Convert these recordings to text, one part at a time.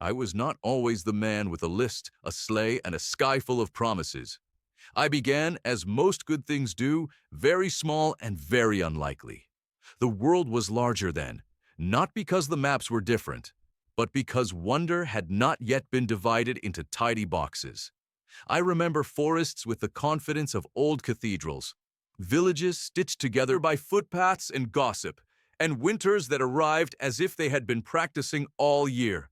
I was not always the man with a list, a sleigh, and a sky full of promises. I began, as most good things do, very small and very unlikely. The world was larger then, not because the maps were different, but because wonder had not yet been divided into tidy boxes. I remember forests with the confidence of old cathedrals, villages stitched together by footpaths and gossip, and winters that arrived as if they had been practicing all year.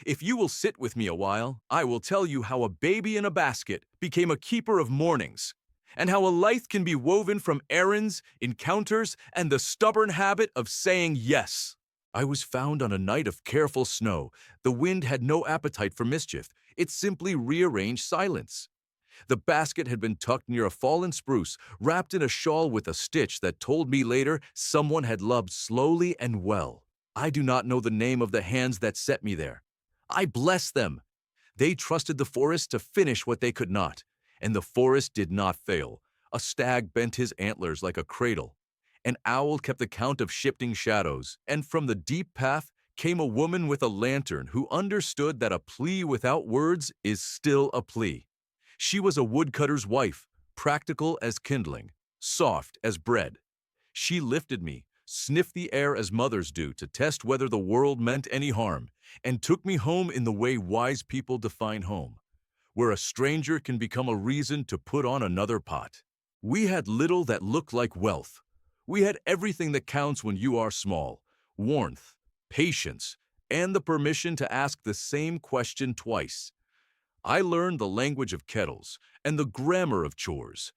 If you will sit with me a while, I will tell you how a baby in a basket became a keeper of mornings, and how a life can be woven from errands, encounters, and the stubborn habit of saying yes. I was found on a night of careful snow. The wind had no appetite for mischief. It simply rearranged silence. The basket had been tucked near a fallen spruce, wrapped in a shawl with a stitch that told me later someone had loved slowly and well. I do not know the name of the hands that set me there. I bless them. They trusted the forest to finish what they could not, and the forest did not fail. A stag bent his antlers like a cradle. An owl kept account of shifting shadows, and from the deep path came a woman with a lantern who understood that a plea without words is still a plea. She was a woodcutter's wife, practical as kindling, soft as bread. She lifted me, sniffed the air as mothers do to test whether the world meant any harm, and took me home in the way wise people define home, where a stranger can become a reason to put on another pot. We had little that looked like wealth. We had everything that counts when you are small: warmth, patience, and the permission to ask the same question twice. I learned the language of kettles and the grammar of chores.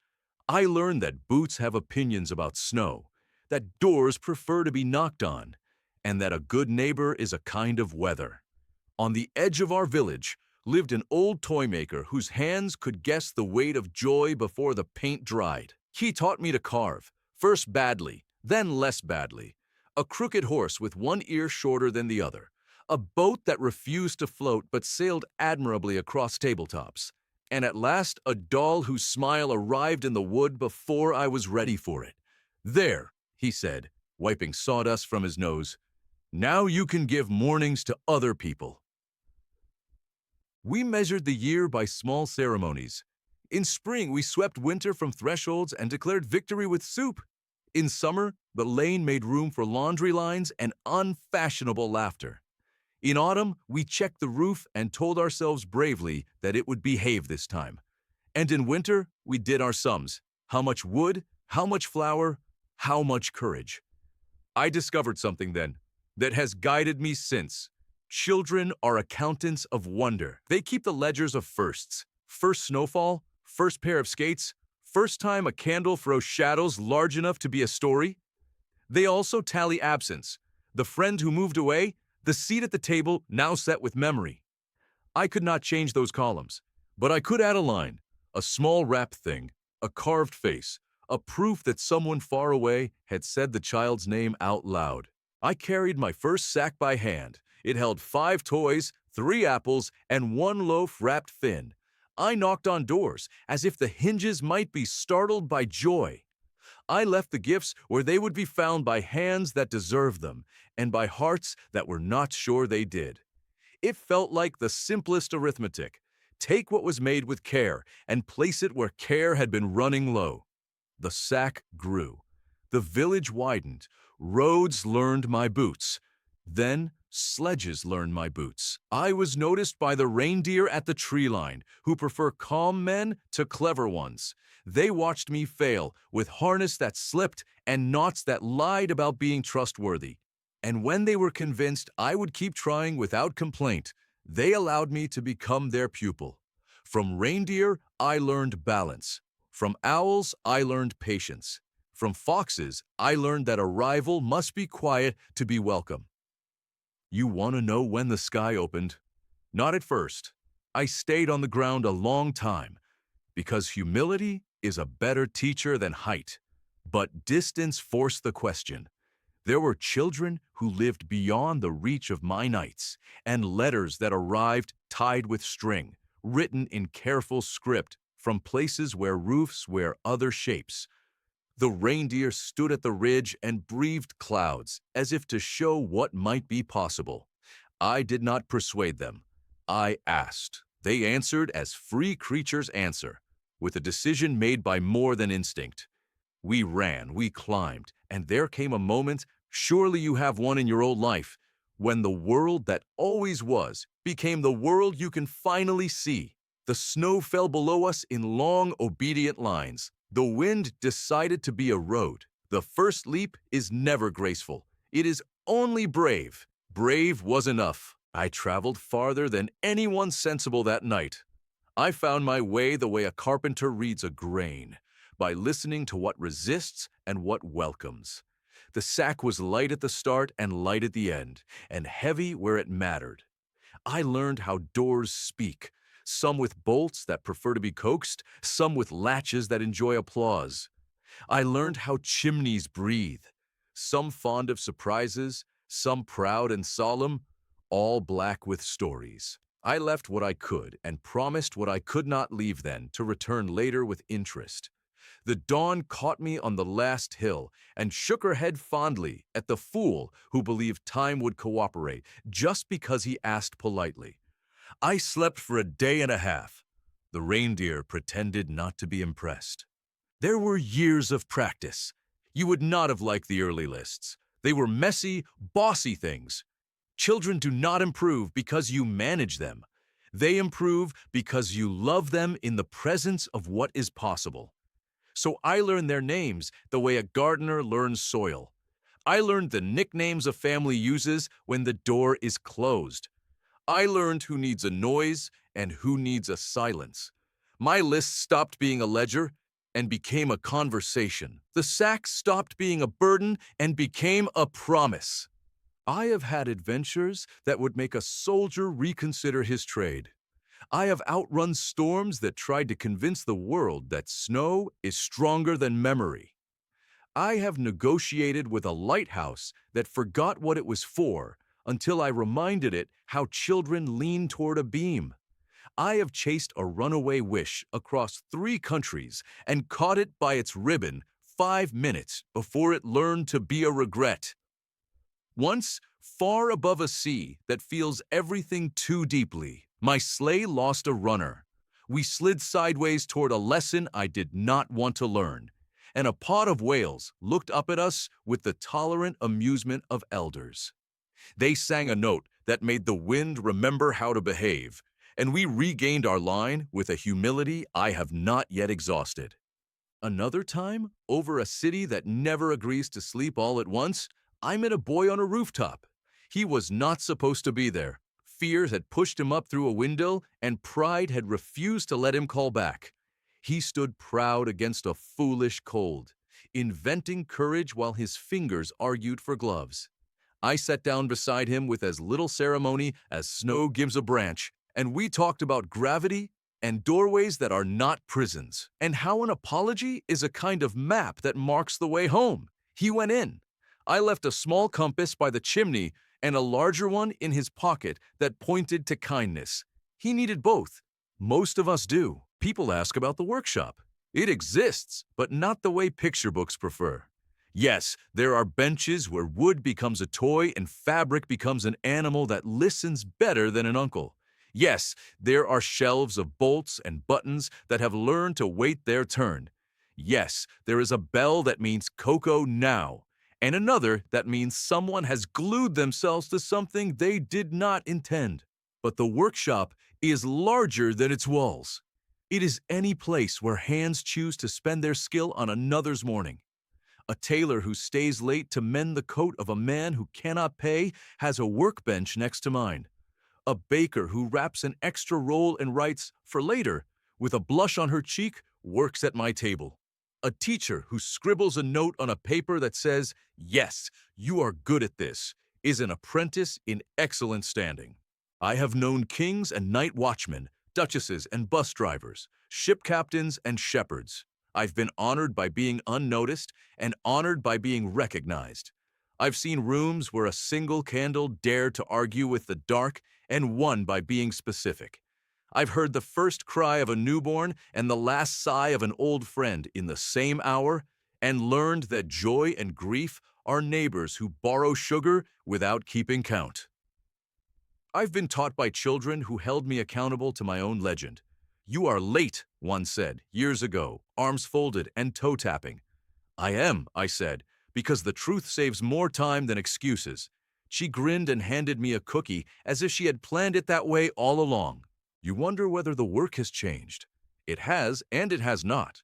I learned that boots have opinions about snow, that doors prefer to be knocked on, and that a good neighbor is a kind of weather. On the edge of our village lived an old toy maker whose hands could guess the weight of joy before the paint dried. He taught me to carve, first badly, then less badly, a crooked horse with one ear shorter than the other, a boat that refused to float but sailed admirably across tabletops, and at last a doll whose smile arrived in the wood before I was ready for it. "There," he said, wiping sawdust from his nose, "now you can give mornings to other people." We measured the year by small ceremonies. In spring, we swept winter from thresholds and declared victory with soup. In summer, the lane made room for laundry lines and unfashionable laughter. In autumn, we checked the roof and told ourselves bravely that it would behave this time. And in winter, we did our sums: how much wood, how much flour, how much courage. I discovered something then that has guided me since. Children are accountants of wonder. They keep the ledgers of firsts: first snowfall, first pair of skates, first time a candle throws shadows large enough to be a story. They also tally absence: the friend who moved away, the seat at the table now set with memory. I could not change those columns, but I could add a line, a small wrapped thing, a carved face, a proof that someone far away had said the child's name out loud. I carried my first sack by hand. It held 5 toys, 3 apples, and 1 loaf wrapped thin. I knocked on doors as if the hinges might be startled by joy. I left the gifts where they would be found by hands that deserved them and by hearts that were not sure they did. It felt like the simplest arithmetic. Take what was made with care and place it where care had been running low. The sack grew. The village widened. Roads learned my boots. Then sledges learned my boots. I was noticed by the reindeer at the tree line, who prefer calm men to clever ones. They watched me fail, with harness that slipped and knots that lied about being trustworthy. And when they were convinced I would keep trying without complaint, they allowed me to become their pupil. From reindeer, I learned balance. From owls, I learned patience. From foxes, I learned that a rival must be quiet to be welcome. You want to know when the sky opened? Not at first. I stayed on the ground a long time, because humility is a better teacher than height. But distance forced the question. There were children who lived beyond the reach of my nights, and letters that arrived tied with string, written in careful script from places where roofs wear other shapes. The reindeer stood at the ridge and breathed clouds as if to show what might be possible. I did not persuade them. I asked. They answered as free creatures answer, with a decision made by more than instinct. We ran, we climbed, and there came a moment, surely you have one in your old life, when the world that always was became the world you can finally see. The snow fell below us in long, obedient lines. The wind decided to be a road. The first leap is never graceful. It is only brave. Brave was enough. I traveled farther than anyone sensible that night. I found my way the way a carpenter reads a grain, by listening to what resists and what welcomes. The sack was light at the start and light at the end, and heavy where it mattered. I learned how doors speak, some with bolts that prefer to be coaxed, some with latches that enjoy applause. I learned how chimneys breathe, some fond of surprises, some proud and solemn, all black with stories. I left what I could and promised what I could not leave then to return later with interest. The dawn caught me on the last hill and shook her head fondly at the fool who believed time would cooperate just because he asked politely. I slept for a day and a half. The reindeer pretended not to be impressed. There were years of practice. You would not have liked the early lists. They were messy, bossy things. Children do not improve because you manage them. They improve because you love them in the presence of what is possible. So I learned their names the way a gardener learns soil. I learned the nicknames a family uses when the door is closed. I learned who needs a noise and who needs a silence. My list stopped being a ledger and became a conversation. The sack stopped being a burden and became a promise. I have had adventures that would make a soldier reconsider his trade. I have outrun storms that tried to convince the world that snow is stronger than memory. I have negotiated with a lighthouse that forgot what it was for until I reminded it how children lean toward a beam. I have chased a runaway wish across 3 countries and caught it by its ribbon 5 minutes before it learned to be a regret. Once, far above a sea that feels everything too deeply, my sleigh lost a runner. We slid sideways toward a lesson I did not want to learn, and a pod of whales looked up at us with the tolerant amusement of elders. They sang a note that made the wind remember how to behave, and we regained our line with a humility I have not yet exhausted. Another time, over a city that never agrees to sleep all at once, I met a boy on a rooftop. He was not supposed to be there. Fear had pushed him up through a window, and pride had refused to let him call back. He stood proud against a foolish cold, inventing courage while his fingers argued for gloves. I sat down beside him with as little ceremony as snow gives a branch, and we talked about gravity and doorways that are not prisons, and how an apology is a kind of map that marks the way home. He went in. I left a small compass by the chimney and a larger one in his pocket that pointed to kindness. He needed both. Most of us do. People ask about the workshop. It exists, but not the way picture books prefer. Yes, there are benches where wood becomes a toy and fabric becomes an animal that listens better than an uncle. Yes, there are shelves of bolts and buttons that have learned to wait their turn. Yes, there is a bell that means cocoa now, and another that means someone has glued themselves to something they did not intend. But the workshop is larger than its walls. It is any place where hands choose to spend their skill on another's morning. A tailor who stays late to mend the coat of a man who cannot pay has a workbench next to mine. A baker who wraps an extra roll and writes, "for later," with a blush on her cheek, works at my table. A teacher who scribbles a note on a paper that says, "Yes, you are good at this," is an apprentice in excellent standing. I have known kings and night watchmen, duchesses and bus drivers, ship captains and shepherds. I've been honored by being unnoticed and honored by being recognized. I've seen rooms where a single candle dared to argue with the dark and won by being specific. I've heard the first cry of a newborn and the last sigh of an old friend in the same hour, and learned that joy and grief are neighbors who borrow sugar without keeping count. I've been taught by children who held me accountable to my own legend. "You are late," one said, years ago, arms folded and toe-tapping. "I am," I said, "because the truth saves more time than excuses." She grinned and handed me a cookie as if she had planned it that way all along. You wonder whether the work has changed. It has, and it has not.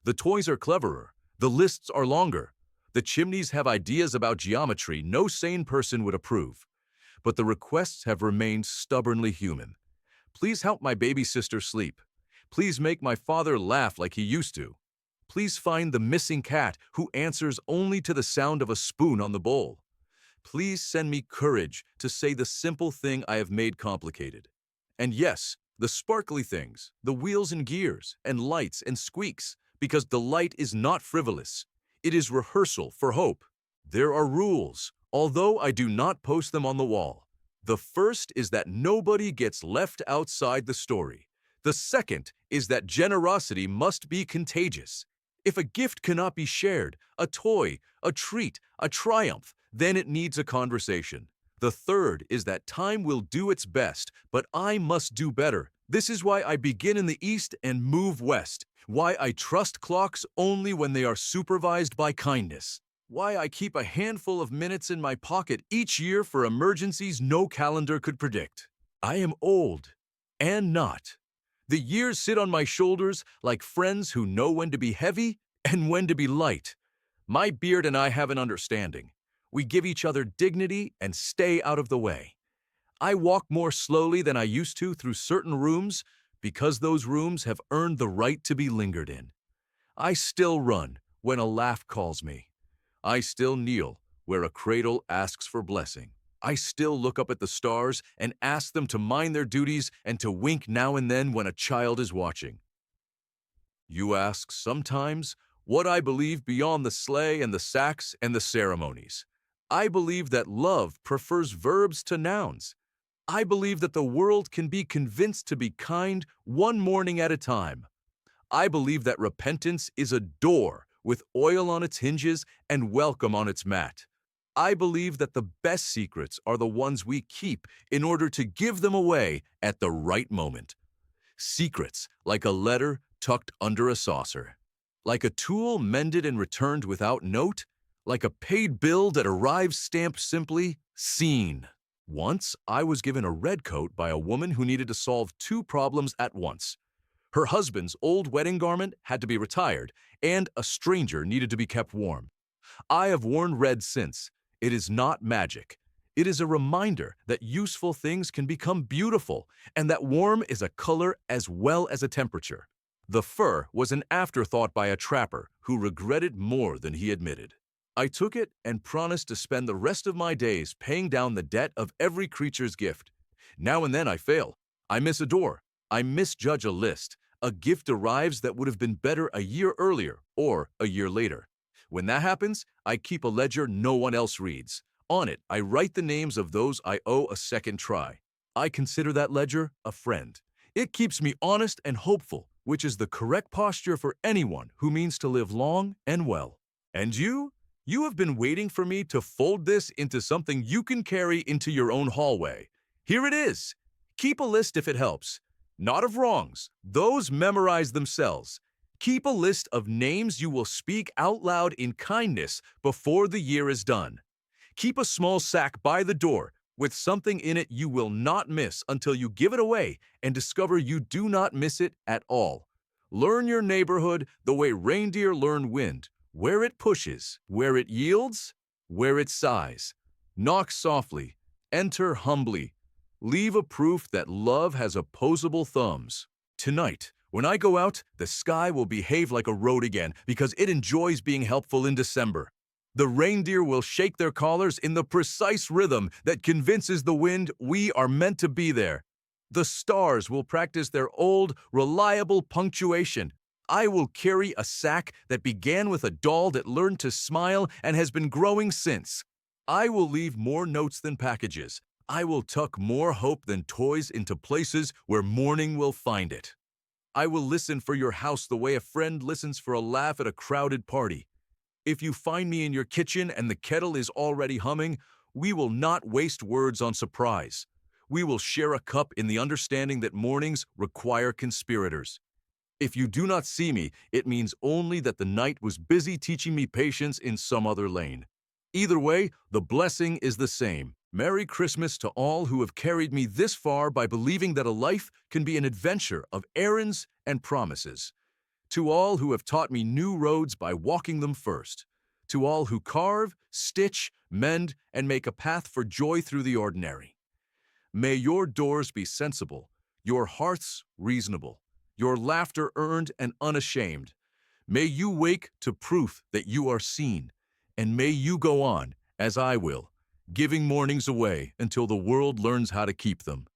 The toys are cleverer. The lists are longer. The chimneys have ideas about geometry no sane person would approve. But the requests have remained stubbornly human. Please help my baby sister sleep. Please make my father laugh like he used to. Please find the missing cat who answers only to the sound of a spoon on the bowl. Please send me courage to say the simple thing I have made complicated. And yes, the sparkly things, the wheels and gears, and lights and squeaks, because delight is not frivolous. It is rehearsal for hope. There are rules, although I do not post them on the wall. The first is that nobody gets left outside the story. The second is that generosity must be contagious. If a gift cannot be shared, a toy, a treat, a triumph, then it needs a conversation. The third is that time will do its best, but I must do better. This is why I begin in the east and move west. Why I trust clocks only when they are supervised by kindness. Why I keep a handful of minutes in my pocket each year for emergencies no calendar could predict. I am old, and not. The years sit on my shoulders like friends who know when to be heavy and when to be light. My beard and I have an understanding. We give each other dignity and stay out of the way. I walk more slowly than I used to through certain rooms because those rooms have earned the right to be lingered in. I still run when a laugh calls me. I still kneel where a cradle asks for blessing. I still look up at the stars and ask them to mind their duties and to wink now and then when a child is watching. You ask sometimes what I believe beyond the sleigh and the sacks and the ceremonies. I believe that love prefers verbs to nouns. I believe that the world can be convinced to be kind one morning at a time. I believe that repentance is a door with oil on its hinges and welcome on its mat. I believe that the best secrets are the ones we keep in order to give them away at the right moment. Secrets like a letter tucked under a saucer. Like a tool mended and returned without note. Like a paid bill that arrives stamped simply, seen. Once, I was given a red coat by a woman who needed to solve two problems at once. Her husband's old wedding garment had to be retired, and a stranger needed to be kept warm. I have worn red since. It is not magic. It is a reminder that useful things can become beautiful, and that warm is a color as well as a temperature. The fur was an afterthought by a trapper who regretted more than he admitted. I took it and promised to spend the rest of my days paying down the debt of every creature's gift. Now and then I fail. I miss a door. I misjudge a list. A gift arrives that would have been better a year earlier or a year later. When that happens, I keep a ledger no one else reads. On it, I write the names of those I owe a second try. I consider that ledger a friend. It keeps me honest and hopeful, which is the correct posture for anyone who means to live long and well. And you? You have been waiting for me to fold this into something you can carry into your own hallway. Here it is. Keep a list if it helps. Not of wrongs. Those memorize themselves. Keep a list of names you will speak out loud in kindness before the year is done. Keep a small sack by the door with something in it you will not miss until you give it away and discover you do not miss it at all. Learn your neighborhood the way reindeer learn wind. Where it pushes, where it yields, where it sighs. Knock softly, enter humbly. Leave a proof that love has opposable thumbs. Tonight, when I go out, the sky will behave like a road again because it enjoys being helpful in December. The reindeer will shake their collars in the precise rhythm that convinces the wind we are meant to be there. The stars will practice their old, reliable punctuation. I will carry a sack that began with a doll that learned to smile and has been growing since. I will leave more notes than packages. I will tuck more hope than toys into places where morning will find it. I will listen for your house the way a friend listens for a laugh at a crowded party. If you find me in your kitchen and the kettle is already humming, we will not waste words on surprise. We will share a cup in the understanding that mornings require conspirators. If you do not see me, it means only that the night was busy teaching me patience in some other lane. Either way, the blessing is the same. Merry Christmas to all who have carried me this far by believing that a life can be an adventure of errands and promises. To all who have taught me new roads by walking them first. To all who carve, stitch, mend, and make a path for joy through the ordinary. May your doors be sensible, your hearts reasonable, your laughter earned and unashamed. May you wake to proof that you are seen, and may you go on, as I will, giving mornings away until the world learns how to keep them.